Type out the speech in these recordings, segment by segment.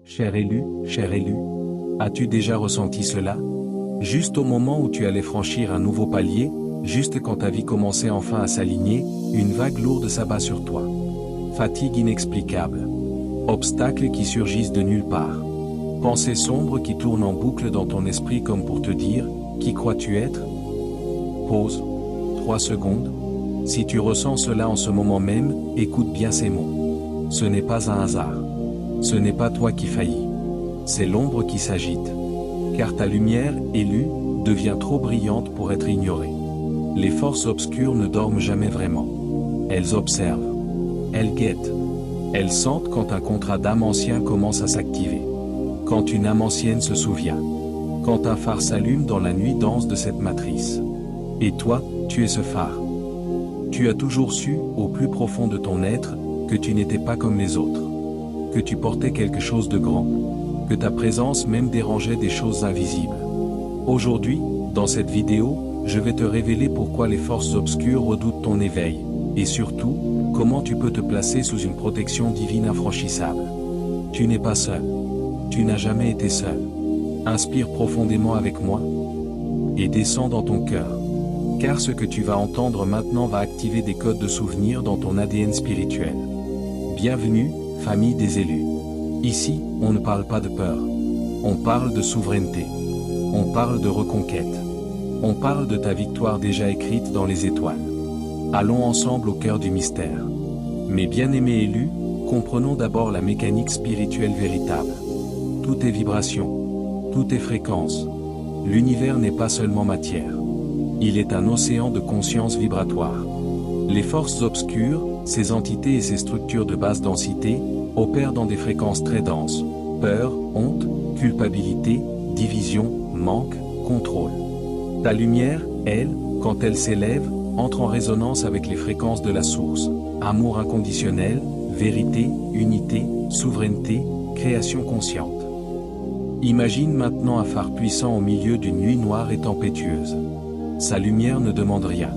Cher élu, as-tu déjà ressenti cela? Juste au moment où tu allais franchir un nouveau palier, juste quand ta vie commençait enfin à s'aligner, une vague lourde s'abat sur toi. Fatigue inexplicable. Obstacles qui surgissent de nulle part. Pensées sombres qui tournent en boucle dans ton esprit comme pour te dire, qui crois-tu être? Pause. 3 secondes. Si tu ressens cela en ce moment même, écoute bien ces mots. Ce n'est pas un hasard. Ce n'est pas toi qui faillis. C'est l'ombre qui s'agite. Car ta lumière, élue, devient trop brillante pour être ignorée. Les forces obscures ne dorment jamais vraiment. Elles observent. Elles guettent. Elles sentent quand un contrat d'âme ancien commence à s'activer. Quand une âme ancienne se souvient. Quand un phare s'allume dans la nuit dense de cette matrice. Et toi, tu es ce phare. Tu as toujours su, au plus profond de ton être, que tu n'étais pas comme les autres. Que tu portais quelque chose de grand. Que ta présence même dérangeait des choses invisibles. Aujourd'hui, dans cette vidéo, je vais te révéler pourquoi les forces obscures redoutent ton éveil, et surtout, comment tu peux te placer sous une protection divine infranchissable. Tu n'es pas seul. Tu n'as jamais été seul. Inspire profondément avec moi, et descends dans ton cœur. Car ce que tu vas entendre maintenant va activer des codes de souvenirs dans ton ADN spirituel. Bienvenue, famille des élus. Ici, on ne parle pas de peur. On parle de souveraineté. On parle de reconquête. On parle de ta victoire déjà écrite dans les étoiles. Allons ensemble au cœur du mystère. Mes bien-aimés élus, comprenons d'abord la mécanique spirituelle véritable. Tout est vibration. Tout est fréquence. L'univers n'est pas seulement matière. Il est un océan de conscience vibratoire. Les forces obscures, ces entités et ces structures de basse densité, opèrent dans des fréquences très denses. Peur, honte, culpabilité, division, manque, contrôle. Ta lumière, elle, quand elle s'élève, entre en résonance avec les fréquences de la source. Amour inconditionnel, vérité, unité, souveraineté, création consciente. Imagine maintenant un phare puissant au milieu d'une nuit noire et tempétueuse. Sa lumière ne demande rien.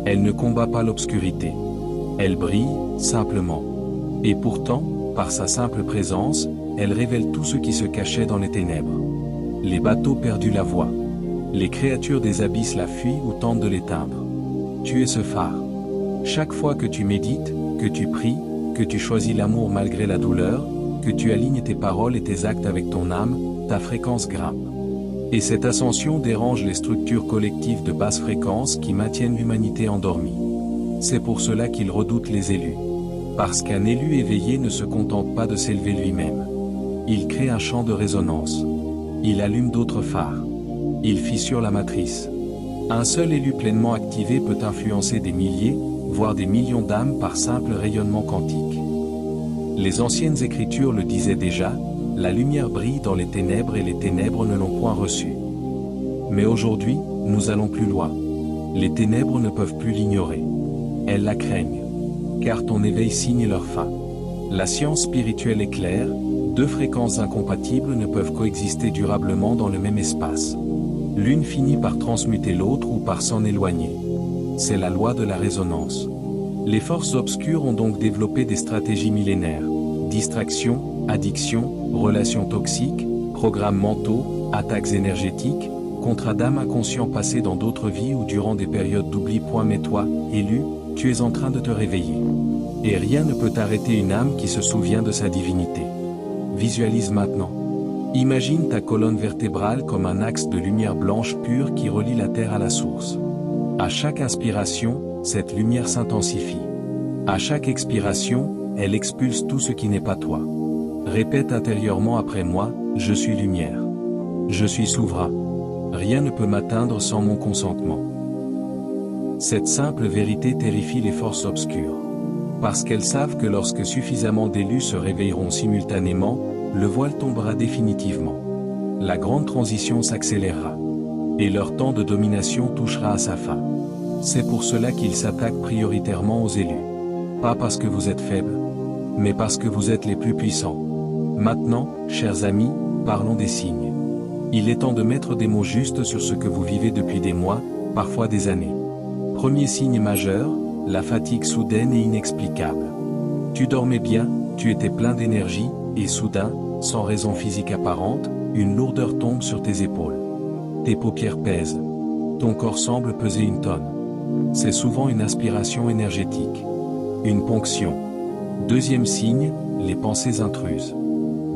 Elle ne combat pas l'obscurité. Elle brille, simplement. Et pourtant, par sa simple présence, elle révèle tout ce qui se cachait dans les ténèbres. Les bateaux perdus la voie. Les créatures des abysses la fuient ou tentent de l'éteindre. Tu es ce phare. Chaque fois que tu médites, que tu pries, que tu choisis l'amour malgré la douleur, que tu alignes tes paroles et tes actes avec ton âme, ta fréquence grimpe. Et cette ascension dérange les structures collectives de basse fréquence qui maintiennent l'humanité endormie. C'est pour cela qu'ils redoutent les élus. Parce qu'un élu éveillé ne se contente pas de s'élever lui-même. Il crée un champ de résonance. Il allume d'autres phares. Il fissure la matrice. Un seul élu pleinement activé peut influencer des milliers, voire des millions d'âmes par simple rayonnement quantique. Les anciennes écritures le disaient déjà, la lumière brille dans les ténèbres et les ténèbres ne l'ont point reçue. Mais aujourd'hui, nous allons plus loin. Les ténèbres ne peuvent plus l'ignorer. Elles la craignent. Car ton éveil signe leur fin. La science spirituelle est claire, deux fréquences incompatibles ne peuvent coexister durablement dans le même espace. L'une finit par transmuter l'autre ou par s'en éloigner. C'est la loi de la résonance. Les forces obscures ont donc développé des stratégies millénaires. Distraction, addiction, relations toxiques, programmes mentaux, attaques énergétiques, contrats d'âme inconscients passés dans d'autres vies ou durant des périodes d'oubli. Mais toi, élu, tu es en train de te réveiller. Et rien ne peut arrêter une âme qui se souvient de sa divinité. Visualise maintenant. Imagine ta colonne vertébrale comme un axe de lumière blanche pure qui relie la terre à la source. À chaque inspiration, cette lumière s'intensifie. À chaque expiration, elle expulse tout ce qui n'est pas toi. Répète intérieurement après moi, je suis lumière. Je suis souverain. Rien ne peut m'atteindre sans mon consentement. Cette simple vérité terrifie les forces obscures. Parce qu'elles savent que lorsque suffisamment d'élus se réveilleront simultanément, le voile tombera définitivement. La grande transition s'accélérera. Et leur temps de domination touchera à sa fin. C'est pour cela qu'ils s'attaquent prioritairement aux élus. Pas parce que vous êtes faibles, mais parce que vous êtes les plus puissants. Maintenant, chers amis, parlons des signes. Il est temps de mettre des mots justes sur ce que vous vivez depuis des mois, parfois des années. Premier signe majeur, la fatigue soudaine et inexplicable. Tu dormais bien, tu étais plein d'énergie, Et soudain, sans raison physique apparente, une lourdeur tombe sur tes épaules. Tes paupières pèsent. Ton corps semble peser une tonne. C'est souvent une aspiration énergétique. Une ponction. Deuxième signe, les pensées intruses.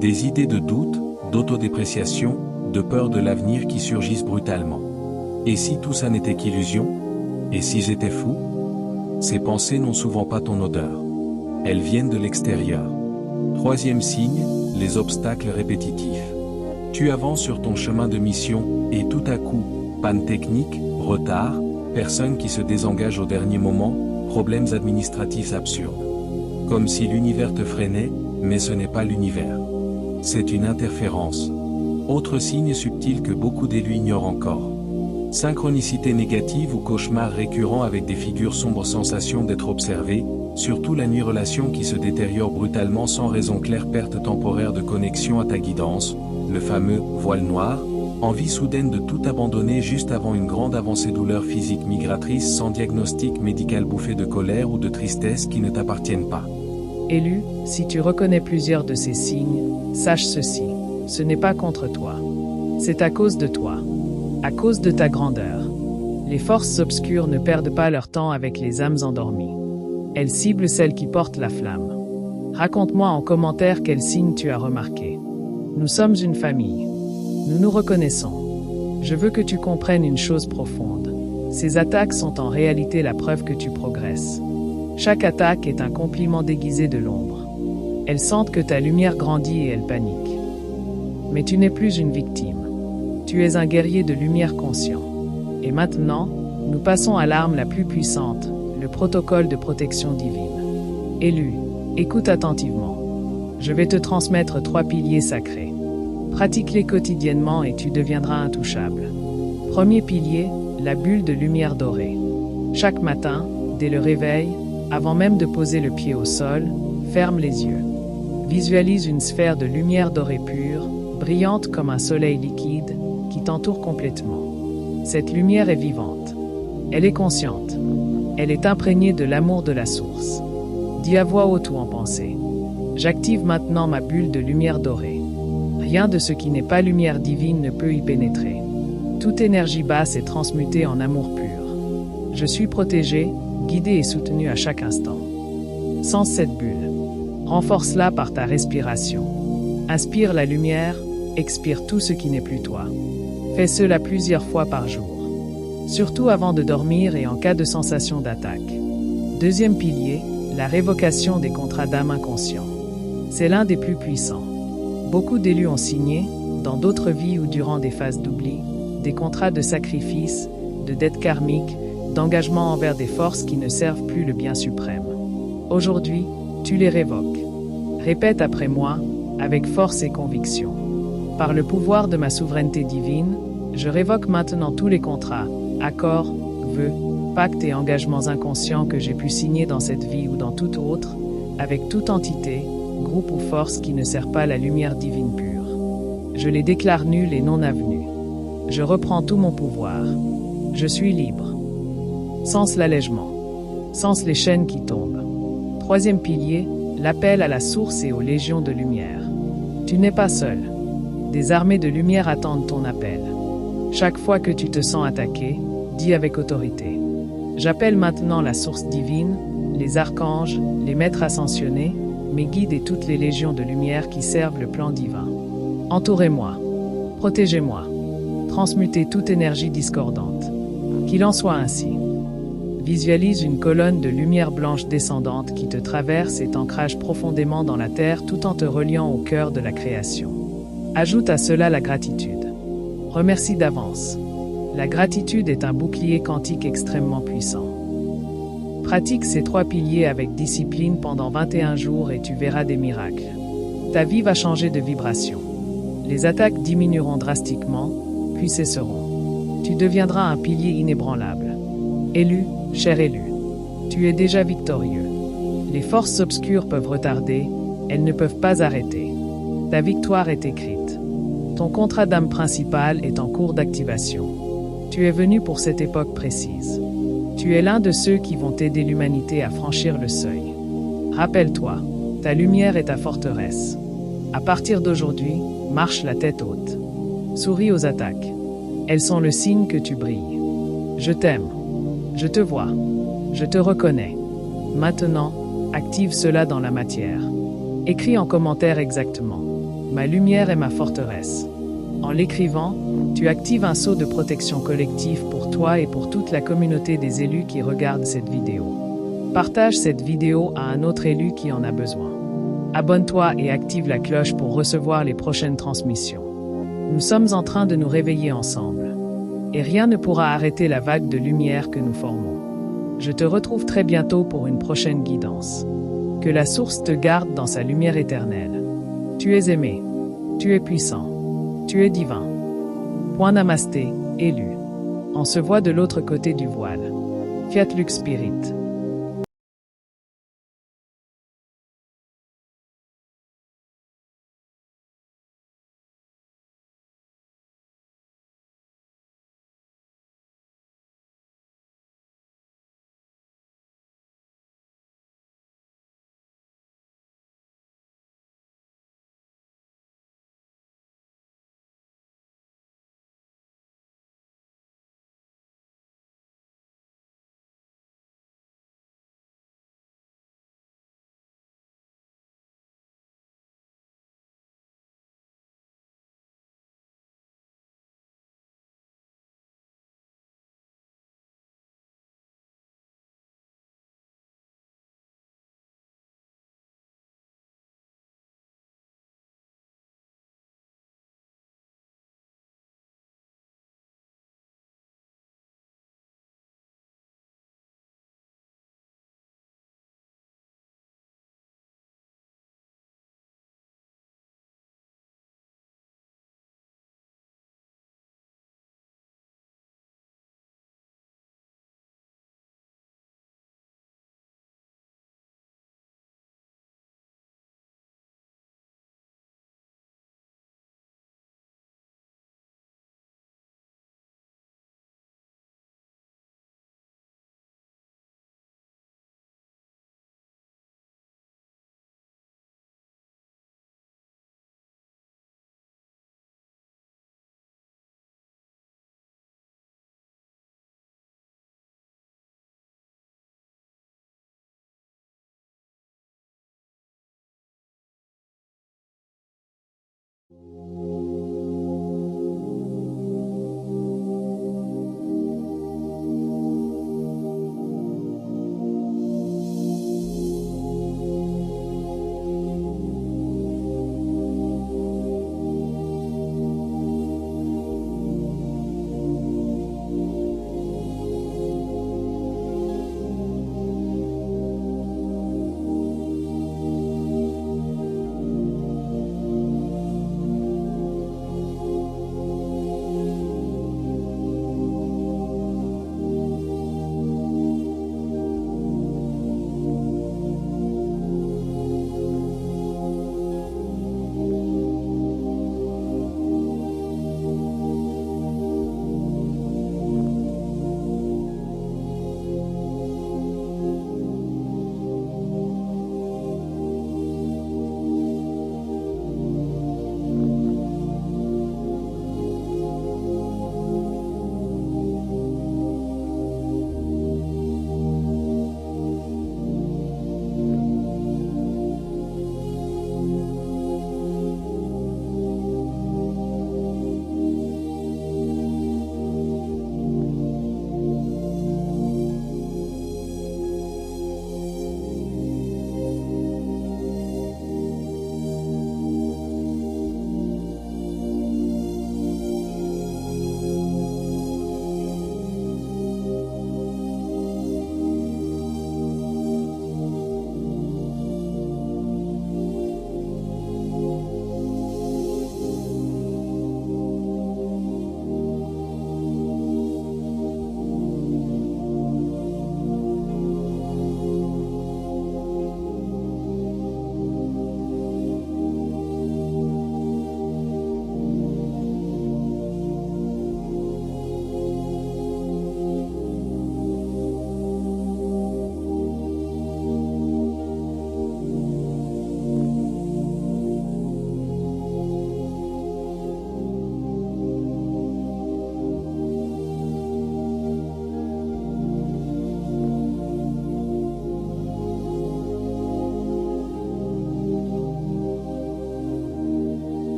Des idées de doute, d'autodépréciation, de peur de l'avenir qui surgissent brutalement. Et si tout ça n'était qu'illusion? Et si j'étais fou? Ces pensées n'ont souvent pas ton odeur. Elles viennent de l'extérieur. Troisième signe, les obstacles répétitifs. Tu avances sur ton chemin de mission, et tout à coup, panne technique, retard, personne qui se désengage au dernier moment, problèmes administratifs absurdes. Comme si l'univers te freinait, mais ce n'est pas l'univers. C'est une interférence. Autre signe subtil que beaucoup d'élus ignorent encore. Synchronicité négative ou cauchemar récurrent avec des figures sombres, sensation d'être observé, surtout la nuit, relation qui se détériore brutalement sans raison claire, perte temporaire de connexion à ta guidance, le fameux voile noir, envie soudaine de tout abandonner juste avant une grande avancée, douleur physique migratrice sans diagnostic médical, bouffée de colère ou de tristesse qui ne t'appartiennent pas. Élu, si tu reconnais plusieurs de ces signes, sache ceci, ce n'est pas contre toi. C'est à cause de toi. À cause de ta grandeur. Les forces obscures ne perdent pas leur temps avec les âmes endormies. Elles ciblent celles qui portent la flamme. Raconte-moi en commentaire quel signe tu as remarqué. Nous sommes une famille. Nous nous reconnaissons. Je veux que tu comprennes une chose profonde. Ces attaques sont en réalité la preuve que tu progresses. Chaque attaque est un compliment déguisé de l'ombre. Elles sentent que ta lumière grandit et elles paniquent. Mais tu n'es plus une victime. Tu es un guerrier de lumière conscient. Et maintenant, nous passons à l'arme la plus puissante, le protocole de protection divine. Élu, écoute attentivement. Je vais te transmettre 3 piliers sacrés. Pratique-les quotidiennement et tu deviendras intouchable. Premier pilier, la bulle de lumière dorée. Chaque matin, dès le réveil, avant même de poser le pied au sol, ferme les yeux. Visualise une sphère de lumière dorée pure, brillante comme un soleil liquide, qui t'entoure complètement. Cette lumière est vivante. Elle est consciente. Elle est imprégnée de l'amour de la source. Dis à voix haute ou en pensée. J'active maintenant ma bulle de lumière dorée. Rien de ce qui n'est pas lumière divine ne peut y pénétrer. Toute énergie basse est transmutée en amour pur. Je suis protégé, guidé et soutenu à chaque instant. Sens cette bulle. Renforce-la par ta respiration. Inspire la lumière, expire tout ce qui n'est plus toi. Fais cela plusieurs fois par jour. Surtout avant de dormir et en cas de sensation d'attaque. Deuxième pilier, la révocation des contrats d'âme inconscients. C'est l'un des plus puissants. Beaucoup d'élus ont signé, dans d'autres vies ou durant des phases d'oubli, des contrats de sacrifice, de dettes karmiques, d'engagement envers des forces qui ne servent plus le bien suprême. Aujourd'hui, tu les révoques. Répète après moi, avec force et conviction. Par le pouvoir de ma souveraineté divine, je révoque maintenant tous les contrats, accords, vœux, pactes et engagements inconscients que j'ai pu signer dans cette vie ou dans toute autre, avec toute entité, groupe ou force qui ne sert pas la lumière divine pure. Je les déclare nuls et non avenus. Je reprends tout mon pouvoir. Je suis libre. Sens l'allègement. Sens les chaînes qui tombent. Troisième pilier, l'appel à la source et aux légions de lumière. Tu n'es pas seul. Des armées de lumière attendent ton appel. Chaque fois que tu te sens attaqué, dis avec autorité. J'appelle maintenant la source divine, les archanges, les maîtres ascensionnés, mes guides et toutes les légions de lumière qui servent le plan divin. Entourez-moi. Protégez-moi. Transmutez toute énergie discordante. Qu'il en soit ainsi. Visualise une colonne de lumière blanche descendante qui te traverse et t'ancrage profondément dans la terre tout en te reliant au cœur de la création. Ajoute à cela la gratitude. Remercie d'avance. La gratitude est un bouclier quantique extrêmement puissant. Pratique ces 3 piliers avec discipline pendant 21 jours et tu verras des miracles. Ta vie va changer de vibration. Les attaques diminueront drastiquement, puis cesseront. Tu deviendras un pilier inébranlable. Élu, cher élu, tu es déjà victorieux. Les forces obscures peuvent retarder, elles ne peuvent pas arrêter. Ta victoire est écrite. Ton contrat d'âme principal est en cours d'activation. Tu es venu pour cette époque précise. Tu es l'un de ceux qui vont aider l'humanité à franchir le seuil. Rappelle-toi, ta lumière est ta forteresse. À partir d'aujourd'hui, marche la tête haute. Souris aux attaques. Elles sont le signe que tu brilles. Je t'aime. Je te vois. Je te reconnais. Maintenant, active cela dans la matière. Écris en commentaire exactement. Ma lumière est ma forteresse. En l'écrivant, tu actives un sceau de protection collective pour toi et pour toute la communauté des élus qui regardent cette vidéo. Partage cette vidéo à un autre élu qui en a besoin. Abonne-toi et active la cloche pour recevoir les prochaines transmissions. Nous sommes en train de nous réveiller ensemble. Et rien ne pourra arrêter la vague de lumière que nous formons. Je te retrouve très bientôt pour une prochaine guidance. Que la source te garde dans sa lumière éternelle. Tu es aimé. Tu es puissant. Tu es divin. Point Namasté, élu. On se voit de l'autre côté du voile. Fiat Lux Spirit.